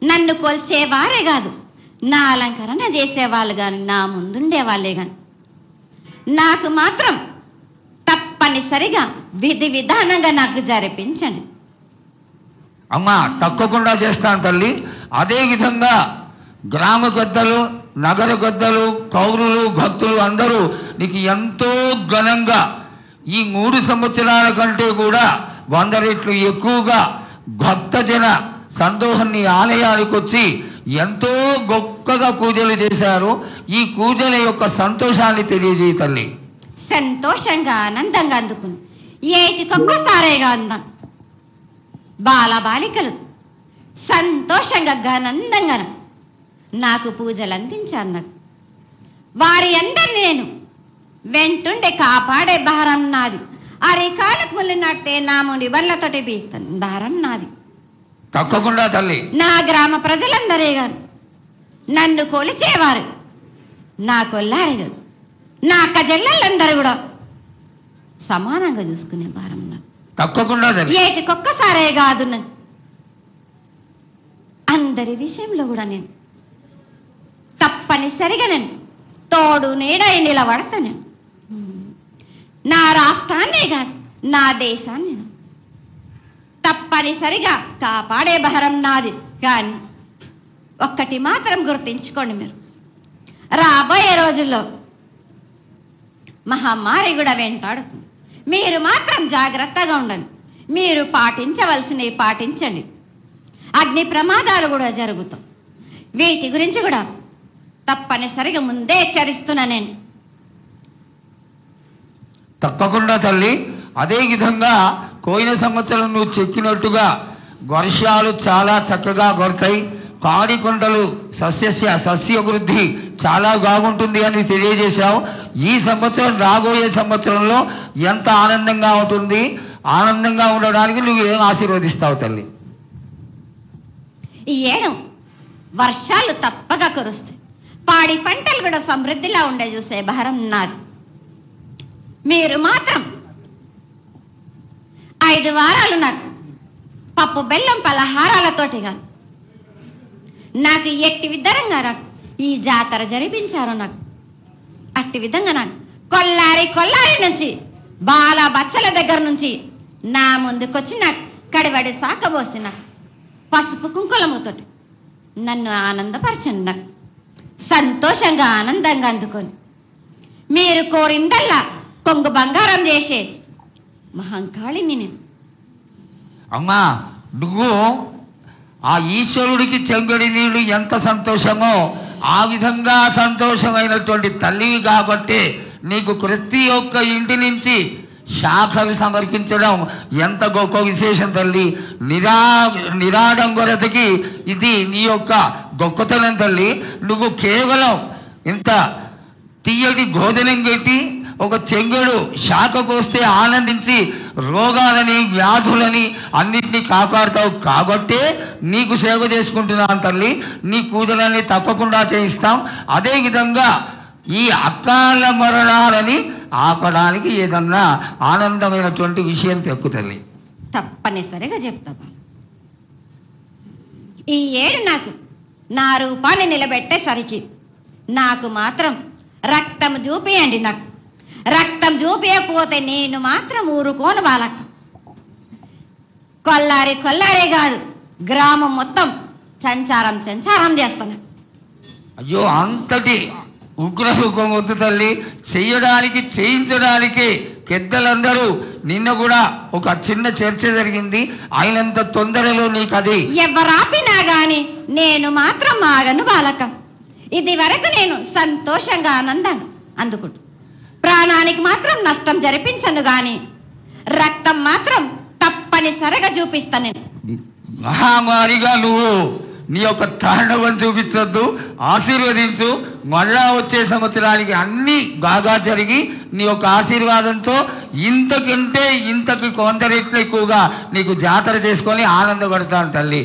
నన్ను కొల్చేవారే కాదు, నా అలంకరణ చేసేవాళ్ళు కానీ, నా ముందుండే వాళ్ళే కానీ, నాకు మాత్రం తప్పనిసరిగా విధి విధానంగా నాకు జరిపించండి. అమ్మా, తప్పకుండా చేస్తాను తల్లి. అదే విధంగా గ్రామ పెద్దలు, నగర పెద్దలు, కౌరులు, భక్తులు అందరూ నీకు ఎంతో ఘనంగా ఈ 3 సంవత్సరాల కంటే కూడా 100 రెట్లు ఎక్కువగా భక్తజన సందోహాన్ని ఆలయానికి వచ్చి ఎంతో గొప్పగా పూజలు చేశారు. ఈ పూజల యొక్క సంతోషాన్ని తెలియజేయ తల్లి. సంతోషంగా ఆనందంగా అందుకుని ఏటికొక్కసారేగా అందం బాలబాలికలు సంతోషంగా ఘనందంగా నాకు పూజలు అందించారు. నాకు వారి అందరిని నేను వెంటుండే కాపాడే భారం నాది. అరికాలకు ముళ్ళినట్టే నా ముడి వల్లతోటి బీస్తాను భారం నాది. తప్పకుండా తల్లి. నా గ్రామ ప్రజలందరే కాదు, నన్ను కొలిచేవారు, నా కొల్లారే కాదు, నా అక్క చెల్లెళ్ళందరూ కూడా సమానంగా చూసుకునే భారం నాకు. తప్పకుండా తల్లి. ఏటికొక్కసారే కాదు, నన్ను అందరి విషయంలో కూడా నేను తప్పనిసరిగా నేను తోడు నీడై నిలబడతా. నేను నా రాష్ట్రాన్నే కాదు, నా దేశాన్ని తప్పనిసరిగా కాపాడే భారం నాది. కానీ ఒక్కటి మాత్రం గుర్తించుకోండి, మీరు రాబోయే రోజుల్లో మహమ్మారి కూడా వెంటాడుతుంది. మీరు మాత్రం జాగ్రత్తగా ఉండండి. మీరు పాటించవలసినవి పాటించండి. అగ్ని ప్రమాదాలు కూడా జరుగుతాయి. వీటి గురించి కూడా తప్పనిసరిగా ముందే హెచ్చరిస్తున్నా నేను. తప్పకుండా తల్లి. అదే విధంగా పోయిన సంవత్సరం నువ్వు చెక్కినట్టుగా వర్షాలు చాలా చక్కగా కొడతాయి. పాడికొండలు సస్యవృద్ధి చాలా బాగుంటుంది అని తెలియజేశావు. ఈ సంవత్సరం రాబోయే సంవత్సరంలో ఎంత ఆనందంగా ఉంటుంది, ఆనందంగా ఉండడానికి నువ్వు ఏం ఆశీర్వదిస్తావు తల్లి? ఈ ఏడు వర్షాలు తప్పగా కురుస్తాయి. పాడి పంటలు కూడా సమృద్ధిలా ఉండే చూసే భారం నాది. మీరు మాత్రం 5 వారాలు నాకు పప్పు బెల్లం పలహారాలతోటి కాదు, నాకు ఎట్టి విధంగా నాకు ఈ జాతర జరిపించారు. నాకు అట్టి విధంగా నాకు కొల్లారి నుంచి బాల బచ్చల దగ్గర నుంచి నా ముందుకొచ్చి నాకు కడివడి సాకబోసి నాకు పసుపు కుంకులముతోటి నన్ను ఆనందపరచండి. నాకు సంతోషంగా ఆనందంగా అందుకొని మీరు కోరిందల్లా కొంగు బంగారం చేసే మహంకాళిని నేను. అమ్మా, నువ్వు ఆ ఈశ్వరుడికి చెంగడి నీళ్లు ఎంత సంతోషమో ఆ విధంగా సంతోషమైనటువంటి తల్లివి కాబట్టి నీకు ప్రతి ఒక్క ఇంటి నుంచి శాఖలు సమర్పించడం ఎంత గొప్ప విశేషం తల్లి. నిరాడంబరతకి ఇది నీ యొక్క గొప్పతనం తల్లి. నువ్వు కేవలం ఇంత తీయటి భోజనం పెట్టి ఒక చెంగుడు శాఖకు వస్తే ఆనందించి రోగాలని వ్యాధులని అన్నింటినీ కాపాడుతావు కాబట్టే నీకు సేవ చేసుకుంటున్నాను తల్లి. నీ పూజలన్నీ తప్పకుండా చేయిస్తాం. అదేవిధంగా ఈ అకాల మరణాలని ఆపడానికి ఏదన్నా ఆనందమైనటువంటి విషయం తెక్కు తల్లి. తప్పనిసరిగా చెప్తా. ఈ ఏడు నాకు నా రూపాన్ని నిలబెట్టేసరికి నాకు మాత్రం రక్తం చూపియండి. నాకు రక్తం చూపించకపోతే నేను మాత్రం ఊరుకోను. వాళ్ళకు కొల్లారే కాదు, గ్రామం మొత్తం సంచారం చేస్తాను. అయ్యో, అంతటి ఉగ్రసుఖం వద్దు తల్లి. చేయించడానికి పెద్దలందరూ నిన్న కూడా ఒక చిన్న చర్చ జరిగింది. అయినంత తొందరలో నీకు అది ఎవరాపినా గాని నేను మాత్రం ఆగను బాలక. ఇది వరకు నేను సంతోషంగా ఆనందంగా అందుకుంటా. ప్రాణానికి మాత్రం నష్టం జరిపించను గాని రక్తం మాత్రం తప్పనిసరిగా చూపిస్తా. నేను మహామారిగా నువ్వు నీ యొక్క తాండవం చూపించొద్దు, ఆశీర్వదించు. మళ్ళా వచ్చే సంవత్సరానికి అన్ని బాగా జరిగి నీ యొక్క ఆశీర్వాదంతో ఇంతకి 100 రెట్లు ఎక్కువగా నీకు జాతర చేసుకొని ఆనందపడతాను తల్లి.